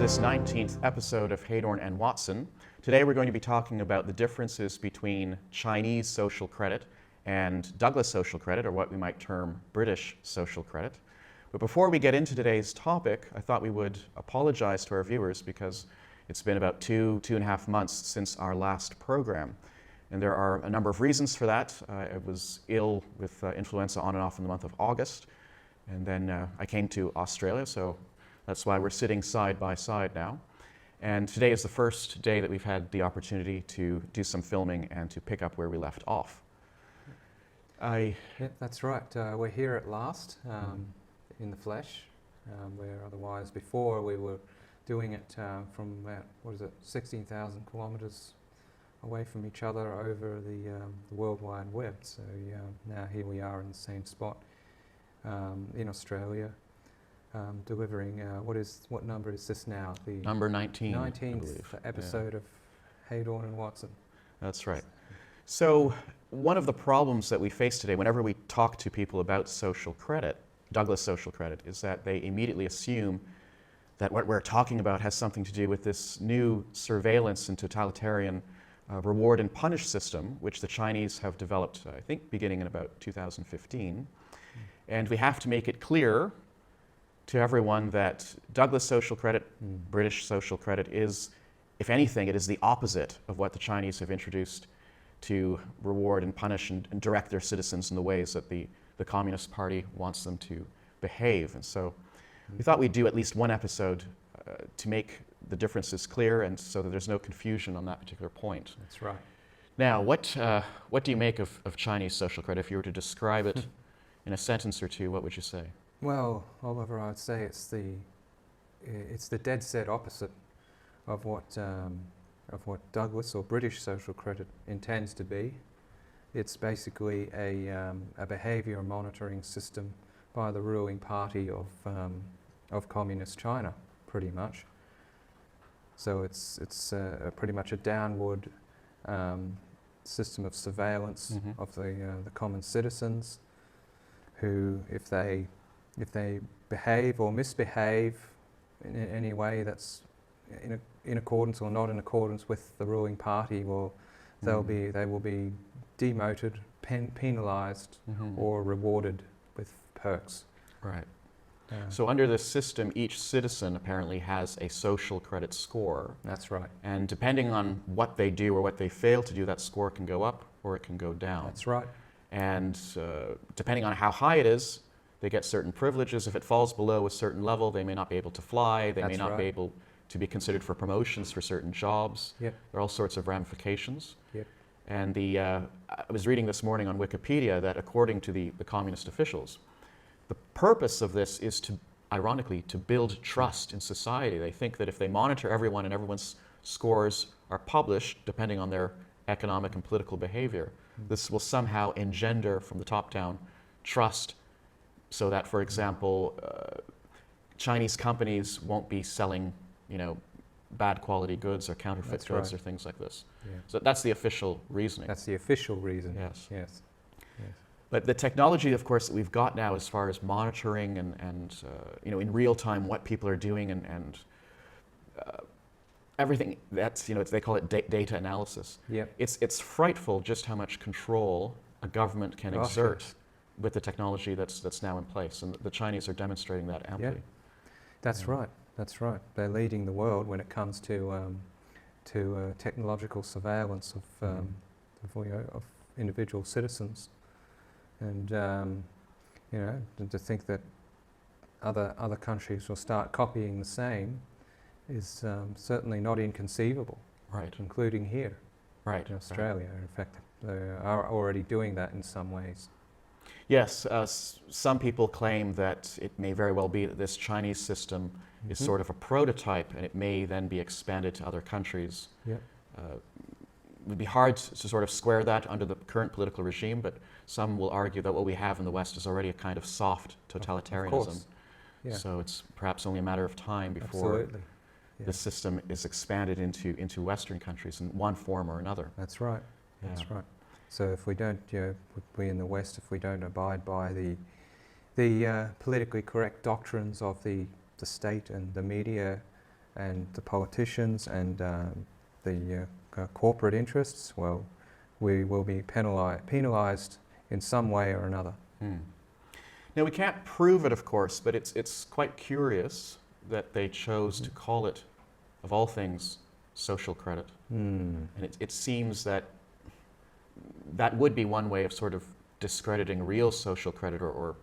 this 19th episode of Heydorn and Watson. Today we're going to be talking about the differences between Chinese social credit and Douglas social credit, or what we might term British social credit. But before we get into today's topic, I thought we would apologize to our viewers because it's been about two and a half months since our last program. And there are a number of reasons for that. I was ill with influenza on and off in the month of August, and then I came to Australia, so that's why we're sitting side by side now. And today is the first day that we've had the opportunity to do some filming and to pick up where we left off. Yeah, that's right. We're here at last in the flesh, where otherwise before we were doing it from about, 16,000 kilometres away from each other over the World Wide Web. So now here we are in the same spot in Australia. Delivering, what number is this now? The number 19, 19th episode of Heydorn and Watson. That's right. So one of the problems that we face today whenever we talk to people about social credit, Douglas social credit, is that they immediately assume that what we're talking about has something to do with this new surveillance and totalitarian reward and punish system, which the Chinese have developed, I think, beginning in about 2015. And we have to make it clear to everyone that Douglas social credit, British social credit is, if anything, it is the opposite of what the Chinese have introduced to reward and punish and direct their citizens in the ways that the Communist Party wants them to behave. And so we thought we'd do at least one episode to make the differences clear and so that there's no confusion on that particular point. That's right. Now, what do you make of Chinese social credit? If you were to describe it in a sentence or two, what would you say? Well, Oliver, I would say it's the dead set opposite of what Douglas or British social credit intends to be. It's basically a behaviour monitoring system by the ruling party of communist China, pretty much. So it's pretty much a downward system of surveillance of the common citizens, who, if they behave or misbehave in any way that's in accordance or not in accordance with the ruling party, well, they will be demoted, penalised, or rewarded with perks. Right. So under this system, each citizen apparently has a social credit score. That's right. And depending on what they do or what they fail to do, that score can go up or it can go down. That's right. And depending on how high it is, they get certain privileges. If it falls below a certain level, they may not be able to fly. They may not be able to be considered for promotions for certain jobs. Yep. There are all sorts of ramifications. Yep. And I was reading this morning on Wikipedia that according to the communist officials, the purpose of this is to, ironically, to build trust in society. They think that if they monitor everyone and everyone's scores are published, depending on their economic and political behavior, this will somehow engender from the top down trust, so that, for example, Chinese companies won't be selling, bad quality goods or counterfeit goods or things like this. Yeah. So that's the official reasoning. That's the official reason. Yes. Yes. But the technology, of course, that we've got now as far as monitoring and in real time what people are doing and everything, that's, they call it data analysis. Yep. It's frightful just how much control a government can exert with the technology that's now in place. And the Chinese are demonstrating that amply. Yep. That's right. That's right. They're leading the world when it comes to technological surveillance of individual citizens. And to think that other countries will start copying the same is certainly not inconceivable. Right. Including here, right, in Australia. Right. In fact, they are already doing that in some ways. Yes, some people claim that it may very well be that this Chinese system is sort of a prototype, and it may then be expanded to other countries. Yep. It would be hard to sort of square that under the current political regime, but some will argue that what we have in the West is already a kind of soft totalitarianism. Yeah. So it's perhaps only a matter of time before the system is expanded into Western countries in one form or another. That's right. Yeah. That's right. So if we don't, we in the West, if we don't abide by the politically correct doctrines of the state and the media, and the politicians and the corporate interests, well, we will be penalised in some way or another. Now, we can't prove it, of course, but it's quite curious that they chose to call it, of all things, social credit. And it seems that that would be one way of sort of discrediting real social credit or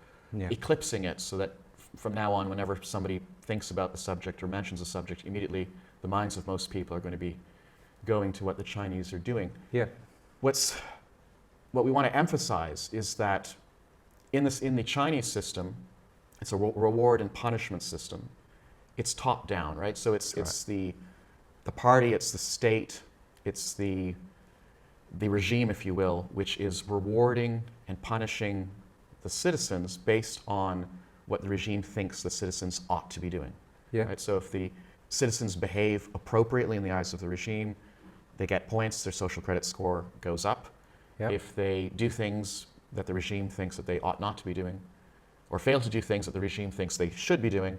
eclipsing it, so that from now on, whenever somebody thinks about the subject or mentions the subject, immediately the minds of most people are going to be going to what the Chinese are doing. Yeah. What we want to emphasize is that in the Chinese system, it's a reward and punishment system. It's top down, right? So it's the party, it's the state, it's the regime, if you will, which is rewarding and punishing the citizens based on what the regime thinks the citizens ought to be doing. Yeah. Right? So if the citizens behave appropriately in the eyes of the regime, they get points, their social credit score goes up. Yep. If they do things that the regime thinks that they ought not to be doing, or fail to do things that the regime thinks they should be doing,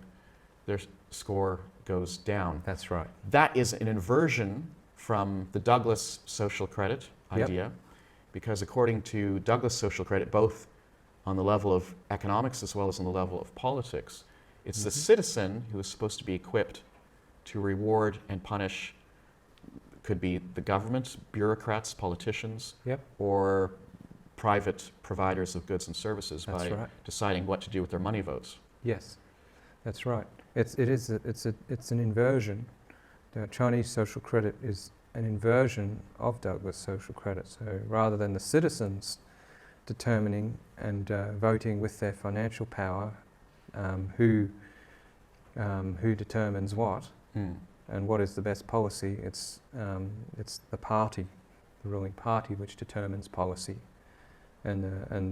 their score goes down. That's right. That is an inversion from the Douglas social credit idea, because according to Douglas social credit, both on the level of economics as well as on the level of politics, it's the citizen who is supposed to be equipped to reward and punish, could be the government, bureaucrats, politicians, or private providers of goods and services by deciding what to do with their money votes. Yes, that's right. It's an inversion. The Chinese social credit is an inversion of Douglas social credit. So rather than the citizens determining and voting with their financial power who determines what and what is the best policy, it's the party, the ruling party, which determines policy and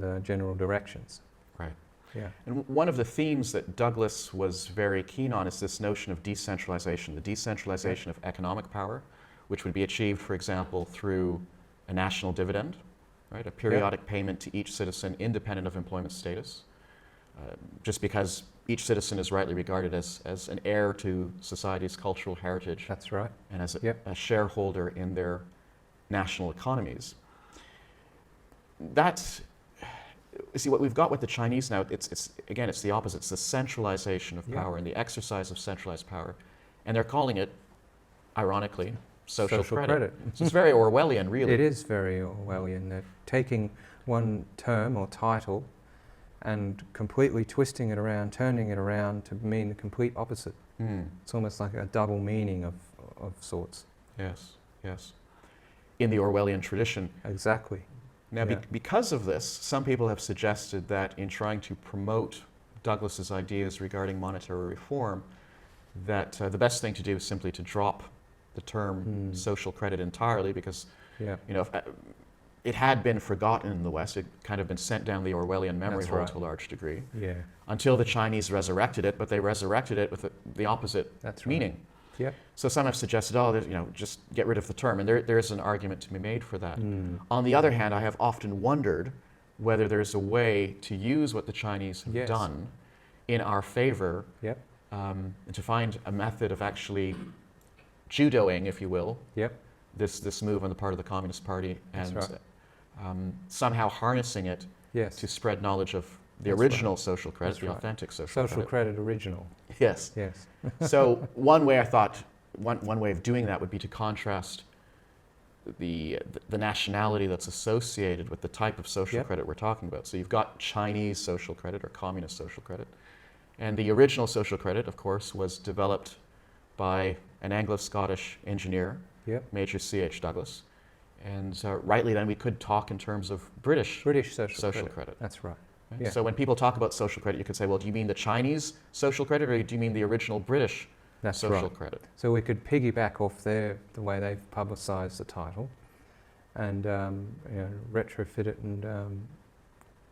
the general directions. Right. Yeah. And one of the themes that Douglas was very keen on is this notion of decentralization, the decentralization of economic power, which would be achieved, for example, through a national dividend, right? A periodic payment to each citizen independent of employment status, just because each citizen is rightly regarded as an heir to society's cultural heritage. That's right. And as a shareholder in their national economies. That's, you see, what we've got with the Chinese now, it's the opposite. It's the centralization of power and the exercise of centralized power. And they're calling it, ironically, social credit. So it's very Orwellian, really. It is very Orwellian. They're taking one term or title and completely twisting it around, turning it around to mean the complete opposite. It's almost like a double meaning of sorts. Yes, yes. In the Orwellian tradition. Exactly. Now, because of this, some people have suggested that in trying to promote Douglas's ideas regarding monetary reform, that the best thing to do is simply to drop the term social credit entirely, because it had been forgotten in the West. It kind of been sent down the Orwellian memory hole to a large degree. Yeah. Until the Chinese resurrected it, but they resurrected it with the opposite meaning. Yeah. So some have suggested, just get rid of the term, and there is an argument to be made for that. On the other hand, I have often wondered whether there's a way to use what the Chinese have done in our favor, and to find a method of actually judoing, if you will, this move on the part of the Communist Party, and somehow harnessing it to spread knowledge of the original social credit, the authentic social credit original. Yes. Yes. So one way I thought, one way of doing that would be to contrast the nationality that's associated with the type of social credit we're talking about. So you've got Chinese social credit or communist social credit. And the original social credit, of course, was developed by an Anglo-Scottish engineer, Major C.H. Douglas. And rightly then we could talk in terms of British social credit. That's right. Yeah. So when people talk about social credit, you could say, well, do you mean the Chinese social credit, or do you mean the original British social credit? So we could piggyback off the way they've publicised the title, and retrofit it and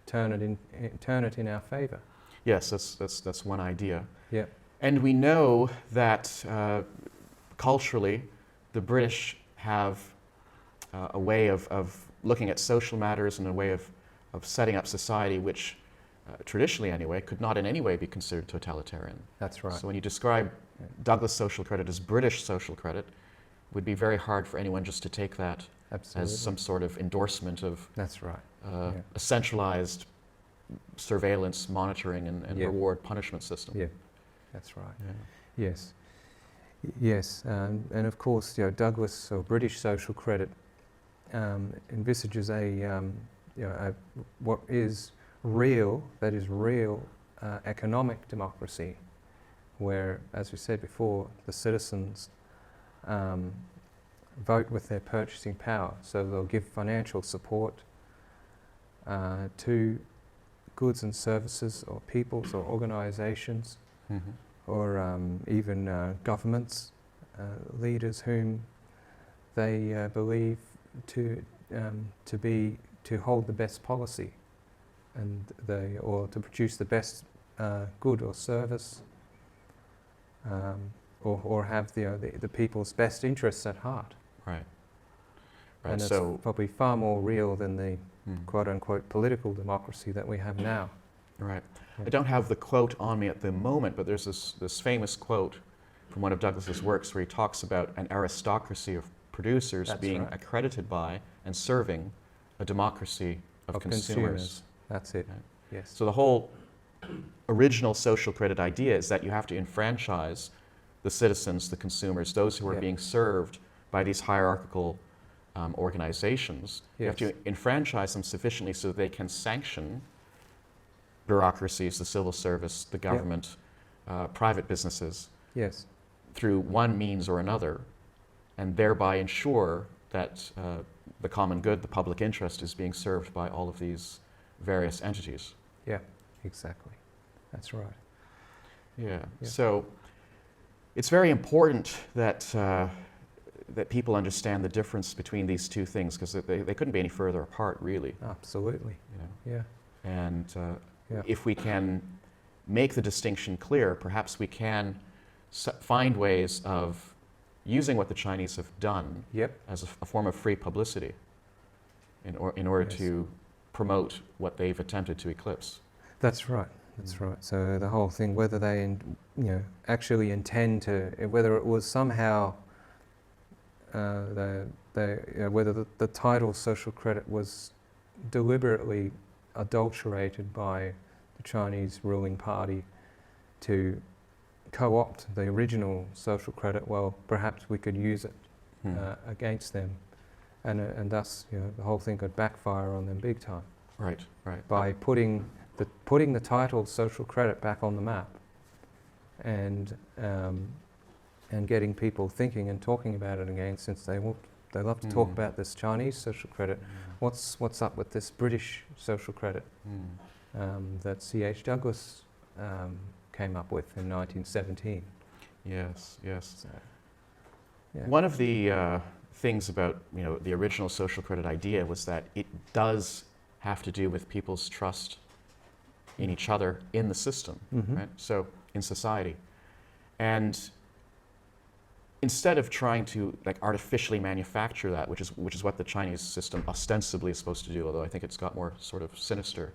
turn it in our favour. Yes, that's one idea. Yeah. And we know that culturally, the British have a way of looking at social matters and a way of setting up society which, traditionally anyway, could not in any way be considered totalitarian. That's right. So when you describe Douglas social credit as British social credit would be very hard for anyone just to take that Absolutely. as some sort of endorsement of That's right. Yeah. a centralized surveillance, monitoring, and Yeah. reward punishment system. Yeah, that's right. Yeah. Yes. Yes, and of course, Douglas or British social credit envisages what is real, that is real economic democracy, where, as we said before, the citizens vote with their purchasing power, so they'll give financial support to goods and services, or peoples, or organisations, Mm-hmm. or even governments, leaders whom they believe to hold the best policy, and or to produce the best good or service, or have the people's best interests at heart. Right. Right. And So it's probably far more real than the mm. quote unquote political democracy that we have now. Right. Yeah. I don't have the quote on me at the moment, but there's this famous quote from one of Douglas's works where he talks about an aristocracy of producers That's being right. accredited by and serving a democracy of consumers. That's it. Right. Yes. So the whole original social credit idea is that you have to enfranchise the citizens, the consumers, those who are Yeah. being served by these hierarchical organizations. You have to Yes. enfranchise them sufficiently so that they can sanction bureaucracies, the civil service, the government, private businesses, Yes. through one means or another, and thereby ensure that the common good, the public interest, is being served by all of these various entities. Yeah. Exactly. That's right. Yeah. Yeah. So it's very important that that people understand the difference between these two things, because they couldn't be any further apart, really. Absolutely. You know? Yeah. And Yeah. if we can make the distinction clear, perhaps we can find ways of using what the Chinese have done Yep. as a form of free publicity in order Yes. to promote what they've attempted to eclipse. That's right. That's right. So the whole thing, whether they, actually intend to, whether it was somehow, whether the title social credit was deliberately adulterated by the Chinese ruling party to co-opt the original social credit, well, perhaps we could use it against them, and thus, the whole thing could backfire on them big time Right, right. by putting the title social credit back on the map, and getting people thinking and talking about it again, since they love to talk Mm. about this Chinese social credit. Mm. What's up with this British social credit that C.H. Douglas came up with in 1917? Yes, yes. So, yeah. One of the things about the original social credit idea was that it does have to do with people's trust in each other, in the system, Mhm. right? So in society, and instead of trying to artificially manufacture that, which is what the Chinese system ostensibly is supposed to do, although I think it's got more sort of sinister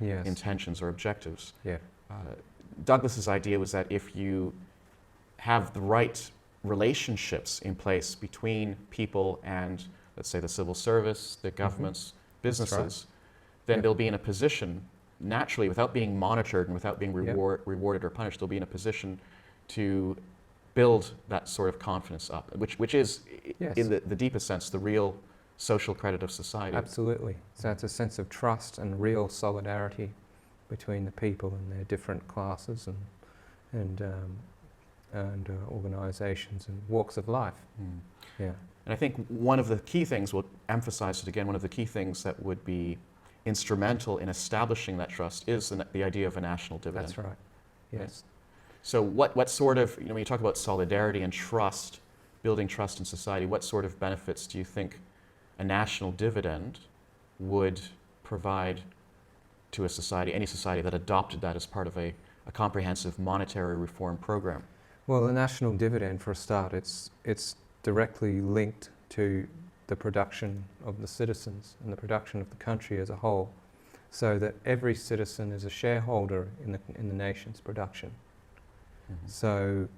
Yes. intentions or objectives. Yeah. Douglas's idea was that if you have the right relationships in place between people and, let's say, the civil service, the governments, businesses, then Yeah. they'll be in a position, naturally, without being monitored and without being Yeah. rewarded or punished, they'll be in a position to build that sort of confidence up, which is, Yes. in the deepest sense, the real social credit of society. Absolutely. So it's a sense of trust and real solidarity between the people and their different classes and organisations and walks of life. Mm. Yeah. And I think one of the key things, we'll emphasize it again, one of the key things that would be instrumental in establishing that trust is the idea of a national dividend. That's right. Yes. So what sort of, when you talk about solidarity and trust, building trust in society, what sort of benefits do you think a national dividend would provide to a society, any society that adopted that as part of a comprehensive monetary reform program? Well, the national dividend, for a start, it's directly linked to the production of the citizens and the production of the country as a whole, so that every citizen is a shareholder in the nation's production. Mhm. So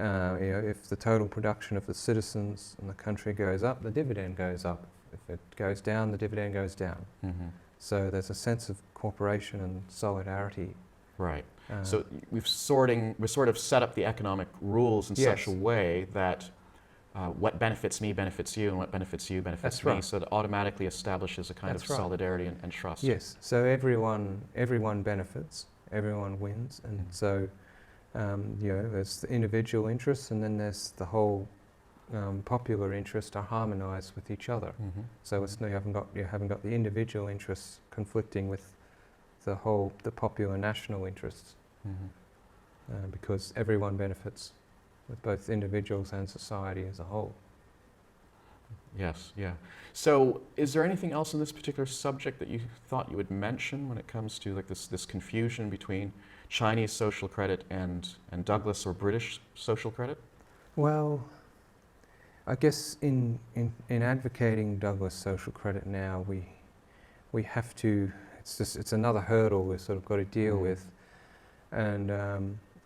If the total production of the citizens in the country goes up, the dividend goes up. If it goes down, the dividend goes down. Mm-hmm. So there's a sense of cooperation and solidarity. Right. So we've sort of set up the economic rules in such a way that what benefits me benefits you, and what benefits you benefits That's me. right. So it automatically establishes a kind That's of right. solidarity and trust. Yes. So everyone benefits, everyone wins, and so there's the individual interests, and then there's the whole popular interests are harmonised with each other. Mm-hmm. So you haven't got the individual interests conflicting with the popular national interests, Mm-hmm. because everyone benefits, with both individuals and society as a whole. Yes, yeah. So is there anything else in this particular subject that you thought you would mention when it comes to like this confusion between Chinese social credit and Douglas or British social credit? Well, I guess in advocating Douglas social credit now, we have to. It's another hurdle we've sort of got to deal with, and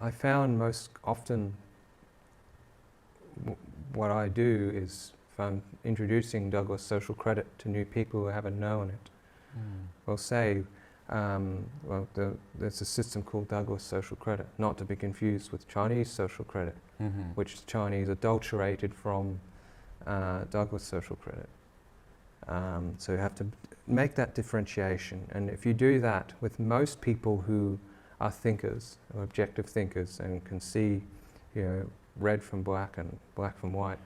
I found most often what I do is, if I'm introducing Douglas social credit to new people who haven't known it, I'll say, there's a system called Douglas social credit, not to be confused with Chinese social credit, Mm-hmm. which the Chinese adulterated from Douglas social credit. So you have to make that differentiation, and if you do that with most people who are thinkers, or objective thinkers, and can see, red from black and black from white,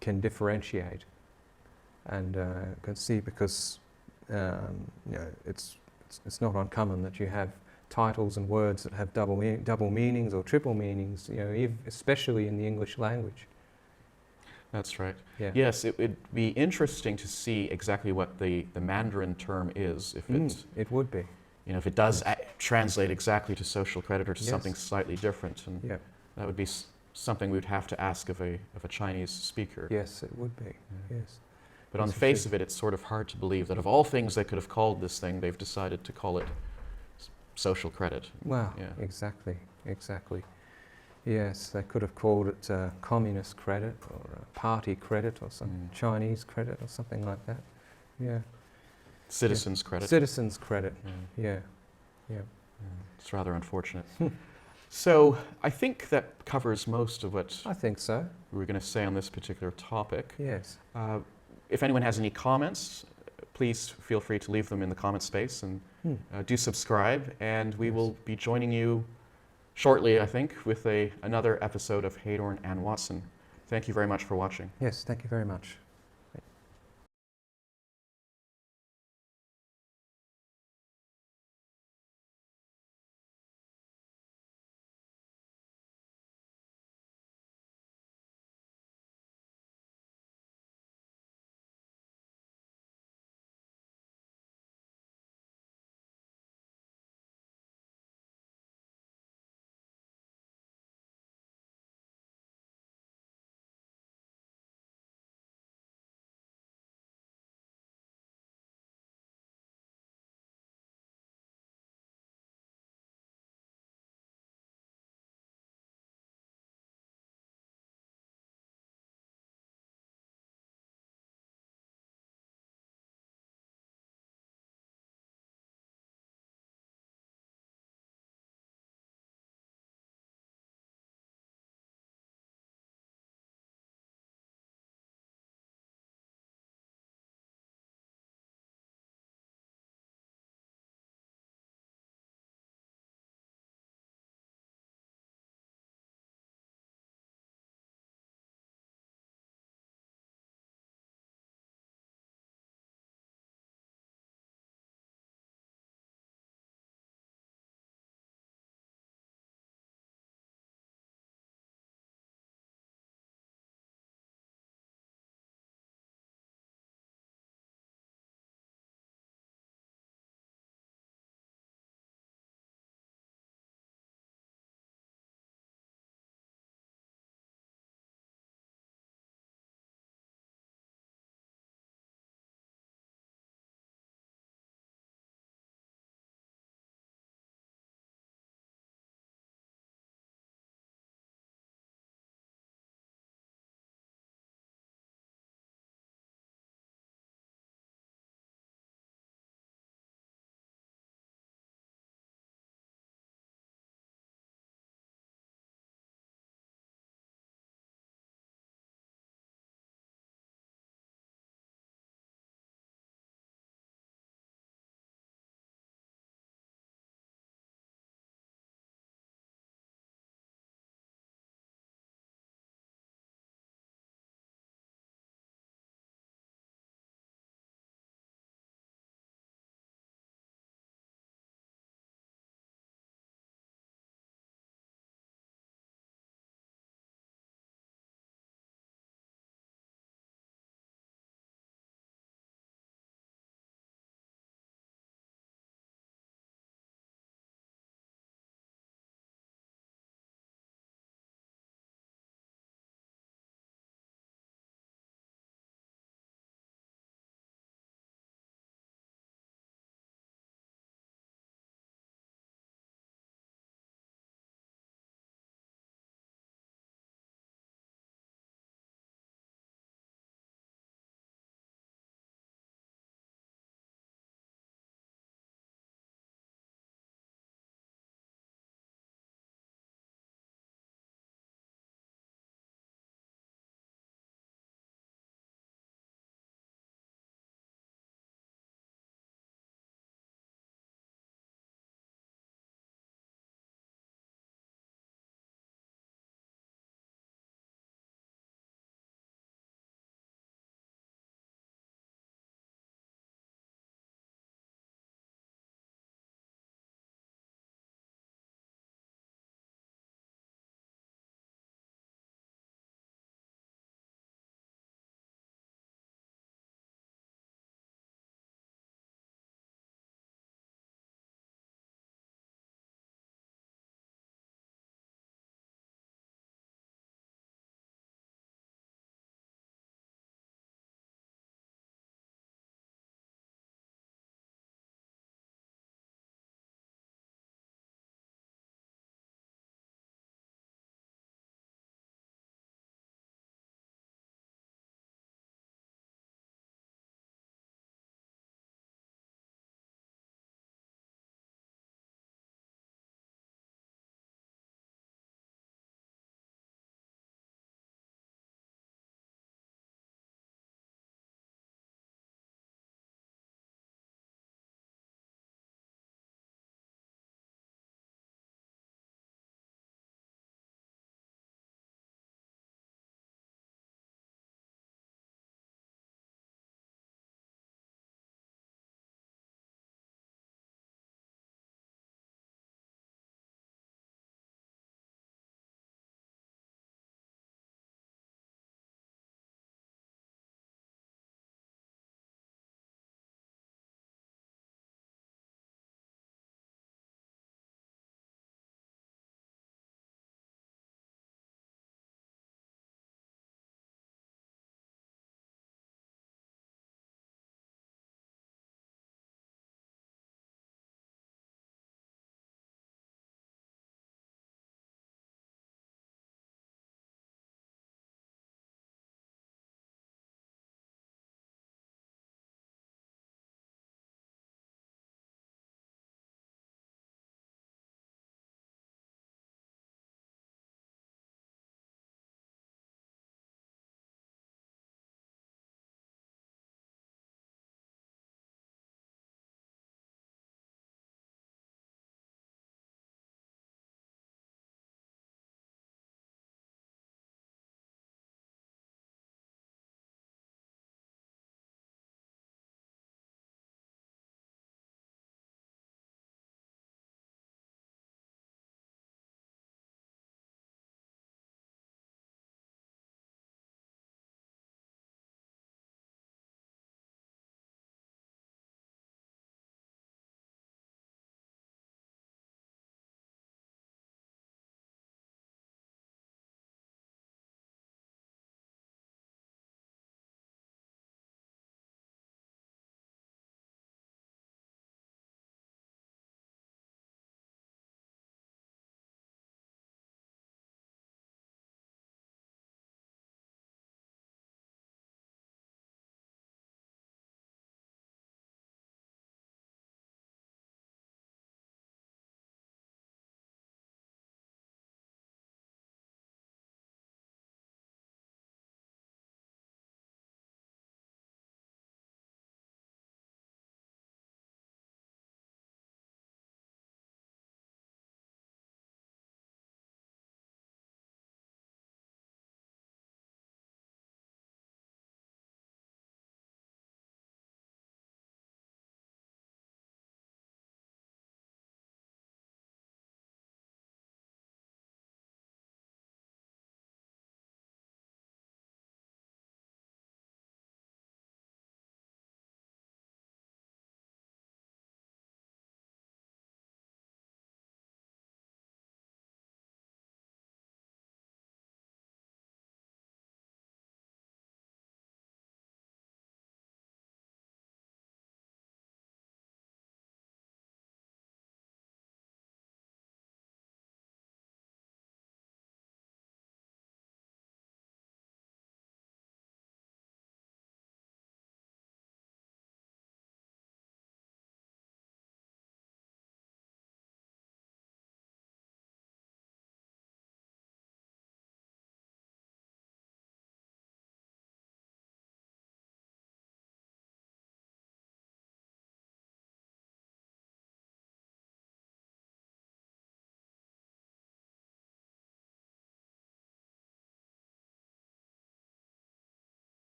can differentiate, and can see, because it's not uncommon that you have titles and words that have double meanings or triple meanings, especially in the English language. That's right. Yeah. Yes, it would be interesting to see exactly what the Mandarin term is, if It would be. if it does translate exactly to social credit or to Yes. something slightly different, and Yeah. that would be something we'd have to ask of a Chinese speaker. Yes, it would be. Yes. But on the face of it, it's sort of hard to believe that of all things they could have called this thing, they've decided to call it social credit. Well, Yeah. exactly. Yes, they could have called it communist credit, or party credit, or some Chinese credit, or something like that. Yeah. Citizens credit. Citizens credit. Yeah. Yeah. It's rather unfortunate. So I think that covers most of what I think so. we were going to say on this particular topic. Yes. If anyone has any comments, please feel free to leave them in the comment space, and do subscribe, and we will be joining you shortly, I think, with another episode of Heydorn and Watson. Thank you very much for watching. Yes, thank you very much.